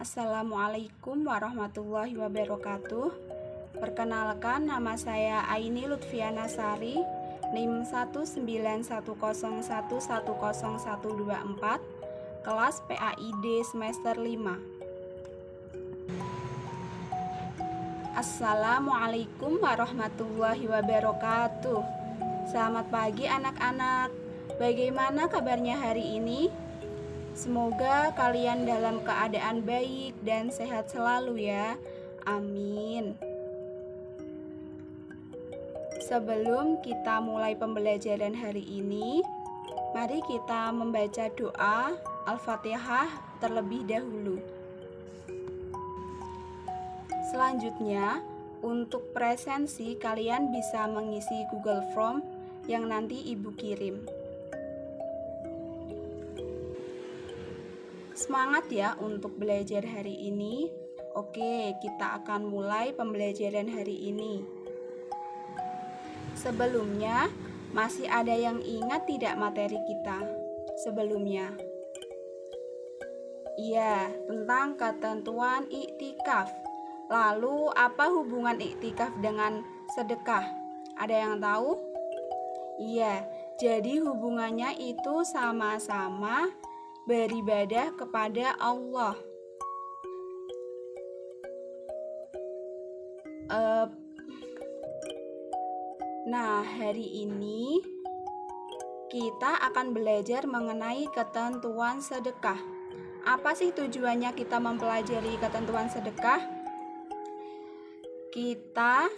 Assalamualaikum warahmatullahi wabarakatuh. Perkenalkan, nama saya Aini Lutfiana Sari, NIM 19101110124, kelas PAID semester 5. Assalamualaikum warahmatullahi wabarakatuh. Selamat pagi anak-anak. Bagaimana kabarnya hari ini? Semoga kalian dalam keadaan baik dan sehat selalu ya. Amin. Sebelum kita mulai pembelajaran hari ini, mari kita membaca doa Al-Fatihah terlebih dahulu. Selanjutnya, untuk presensi kalian bisa mengisi Google Form yang nanti Ibu kirim. Semangat ya untuk belajar hari ini. Oke, kita akan mulai pembelajaran hari ini. Sebelumnya, masih ada yang ingat tidak materi kita sebelumnya? Iya, tentang ketentuan iktikaf. Lalu, apa hubungan iktikaf dengan sedekah? Ada yang tahu? Iya, jadi hubungannya itu sama-sama beribadah kepada Allah. Nah, hari ini kita akan belajar mengenai ketentuan sedekah. Apa sih tujuannya kita mempelajari ketentuan sedekah? Kita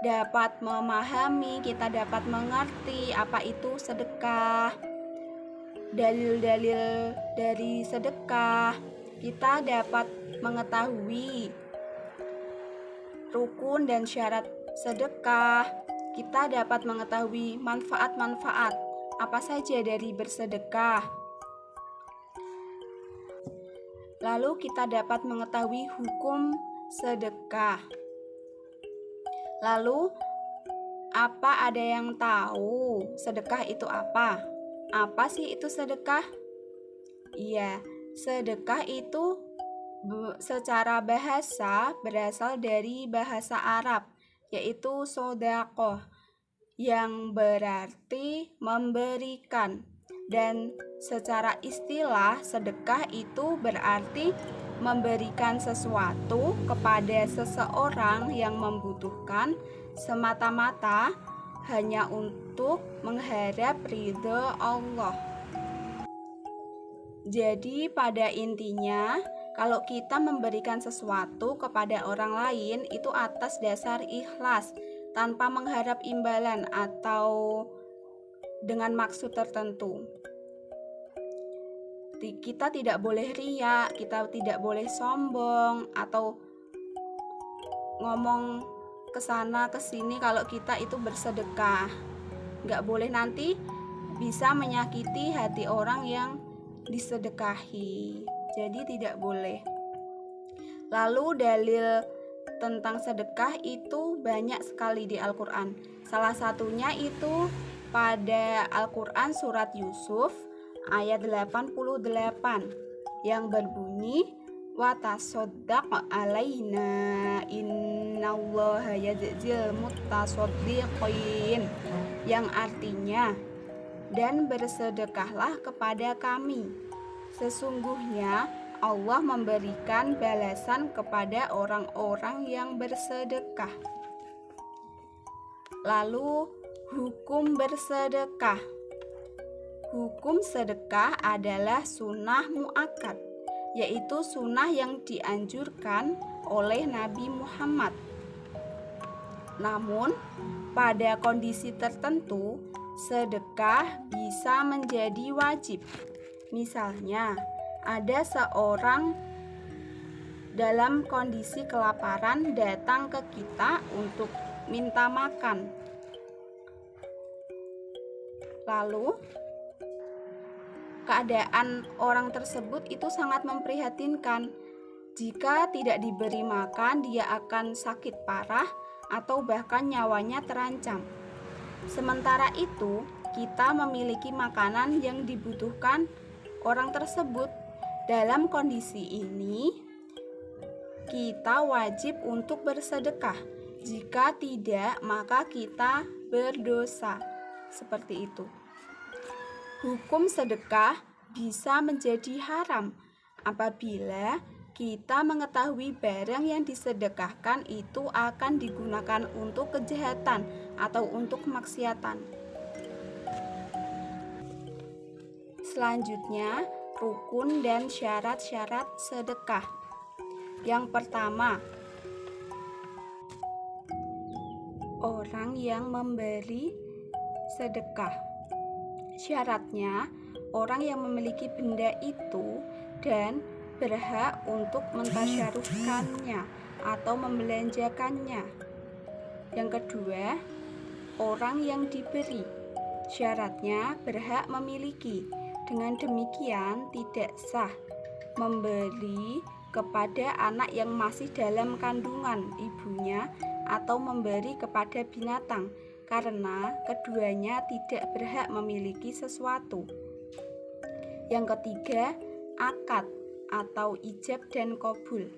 dapat memahami, kita dapat mengerti apa itu sedekah, dalil-dalil dari sedekah. Kita dapat mengetahui rukun dan syarat sedekah. Kita dapat mengetahui manfaat-manfaat apa saja dari bersedekah. Lalu kita dapat mengetahui hukum sedekah. Lalu, apa ada yang tahu sedekah itu apa? Apa sih itu sedekah? Iya, sedekah itu secara bahasa berasal dari bahasa Arab, yaitu sodaqoh, yang berarti memberikan. Dan secara istilah, sedekah itu berarti memberikan sesuatu kepada seseorang yang membutuhkan semata-mata hanya untuk mengharap ridho Allah. Jadi pada intinya, kalau kita memberikan sesuatu kepada orang lain itu atas dasar ikhlas, tanpa mengharap imbalan atau dengan maksud tertentu. Kita tidak boleh riya, kita tidak boleh sombong atau ngomong kesana kesini kalau kita itu bersedekah. Nggak boleh, nanti bisa menyakiti hati orang yang disedekahi. Jadi tidak boleh. Lalu dalil tentang sedekah itu banyak sekali di Al-Quran. Salah satunya itu pada Al-Quran surat Yusuf ayat 88 yang berbunyi wa tasaddaq alaina innallaha yajzil muttasaddiqin, yang artinya, dan bersedekahlah kepada kami, sesungguhnya Allah memberikan balasan kepada orang-orang yang bersedekah. Lalu hukum bersedekah. Hukum sedekah adalah sunnah muakkad, yaitu sunnah yang dianjurkan oleh Nabi Muhammad. Namun, pada kondisi tertentu, sedekah bisa menjadi wajib. Misalnya, ada seorang dalam kondisi kelaparan datang ke kita untuk minta makan. Lalu, keadaan orang tersebut itu sangat memprihatinkan. Jika tidak diberi makan, dia akan sakit parah atau bahkan nyawanya terancam. Sementara itu, kita memiliki makanan yang dibutuhkan orang tersebut. Dalam kondisi ini, kita wajib untuk bersedekah. Jika tidak, maka kita berdosa. Seperti itu. Hukum sedekah bisa menjadi haram apabila kita mengetahui barang yang disedekahkan itu akan digunakan untuk kejahatan atau untuk kemaksiatan. Selanjutnya, rukun dan syarat-syarat sedekah. Yang pertama, orang yang memberi sedekah. Syaratnya, orang yang memiliki benda itu dan berhak untuk mentasyaruhkannya atau membelanjakannya. Yang kedua, orang yang diberi. Syaratnya berhak memiliki. Dengan demikian tidak sah memberi kepada anak yang masih dalam kandungan ibunya atau memberi kepada binatang, karena keduanya tidak berhak memiliki sesuatu. Yang ketiga, akad atau ijab dan qabul.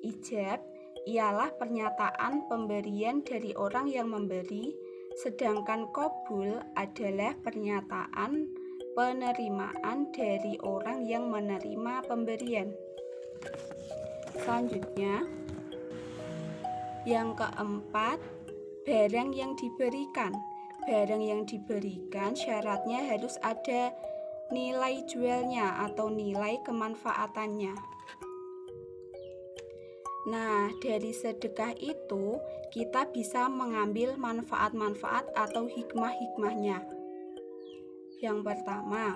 Ijab ialah pernyataan pemberian dari orang yang memberi, sedangkan qabul adalah pernyataan penerimaan dari orang yang menerima pemberian. Selanjutnya, yang keempat, barang yang diberikan. Barang yang diberikan syaratnya harus ada nilai jualnya atau nilai kemanfaatannya. Nah, dari sedekah itu kita bisa mengambil manfaat-manfaat atau hikmah-hikmahnya. Yang pertama,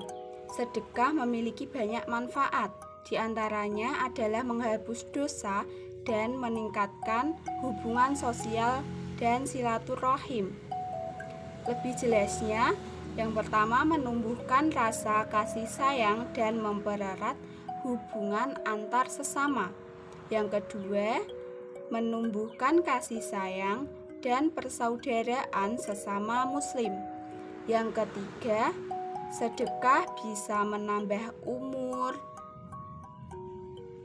sedekah memiliki banyak manfaat. Di antaranya adalah menghapus dosa dan meningkatkan hubungan sosial dan silaturahim. Lebih jelasnya, yang pertama, menumbuhkan rasa kasih sayang dan mempererat hubungan antar sesama. Yang kedua, menumbuhkan kasih sayang dan persaudaraan sesama muslim. Yang ketiga, sedekah bisa menambah umur,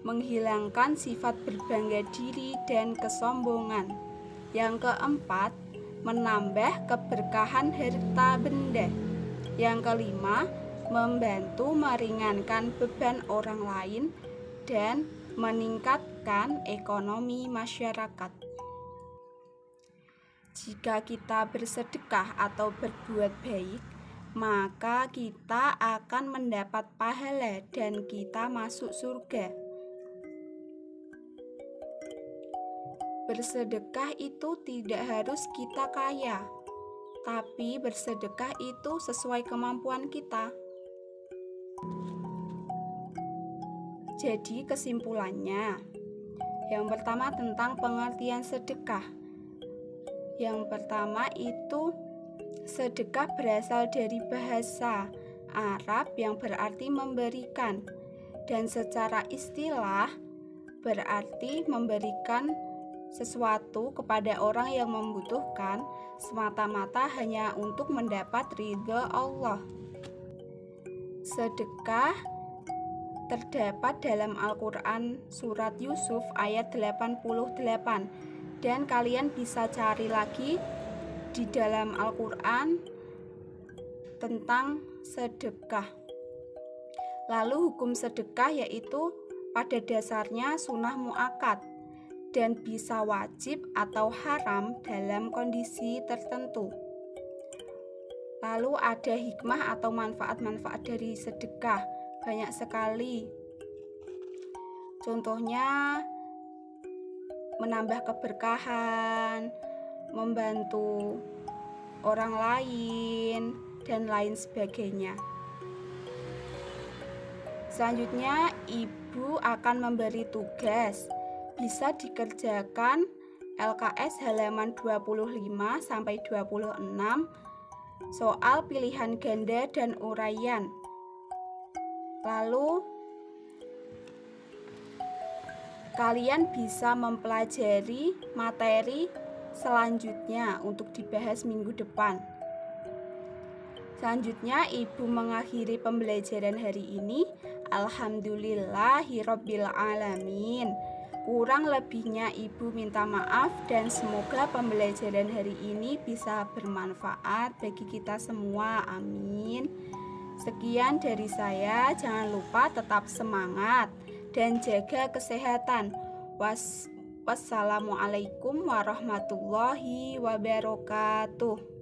menghilangkan sifat berbangga diri dan kesombongan. Yang keempat, menambah keberkahan harta benda. Yang kelima, membantu meringankan beban orang lain dan meningkatkan ekonomi masyarakat. Jika kita bersedekah atau berbuat baik, maka kita akan mendapat pahala dan kita masuk surga. Bersedekah itu tidak harus kita kaya, tapi bersedekah itu sesuai kemampuan kita. Jadi kesimpulannya, yang pertama tentang pengertian sedekah. Yang pertama itu sedekah berasal dari bahasa Arab yang berarti memberikan, dan secara istilah berarti memberikan sesuatu kepada orang yang membutuhkan semata-mata hanya untuk mendapat ridha Allah. Sedekah terdapat dalam Al-Quran surat Yusuf ayat 88, dan kalian bisa cari lagi di dalam Al-Quran tentang sedekah. Lalu hukum sedekah yaitu pada dasarnya sunnah muakkad dan bisa wajib atau haram dalam kondisi tertentu. Lalu ada hikmah atau manfaat-manfaat dari sedekah, banyak sekali. Contohnya menambah keberkahan, membantu orang lain, dan lain sebagainya. Selanjutnya, ibu akan memberi tugas. Bisa dikerjakan LKS halaman 25 sampai 26 soal pilihan ganda dan uraian. Lalu kalian bisa mempelajari materi selanjutnya untuk dibahas minggu depan. Selanjutnya, ibu mengakhiri pembelajaran hari ini. Alhamdulillahirabbil alamin. Kurang lebihnya Ibu minta maaf dan semoga pembelajaran hari ini bisa bermanfaat bagi kita semua. Amin. Sekian dari saya, jangan lupa tetap semangat dan jaga kesehatan. Wassalamualaikum warahmatullahi wabarakatuh.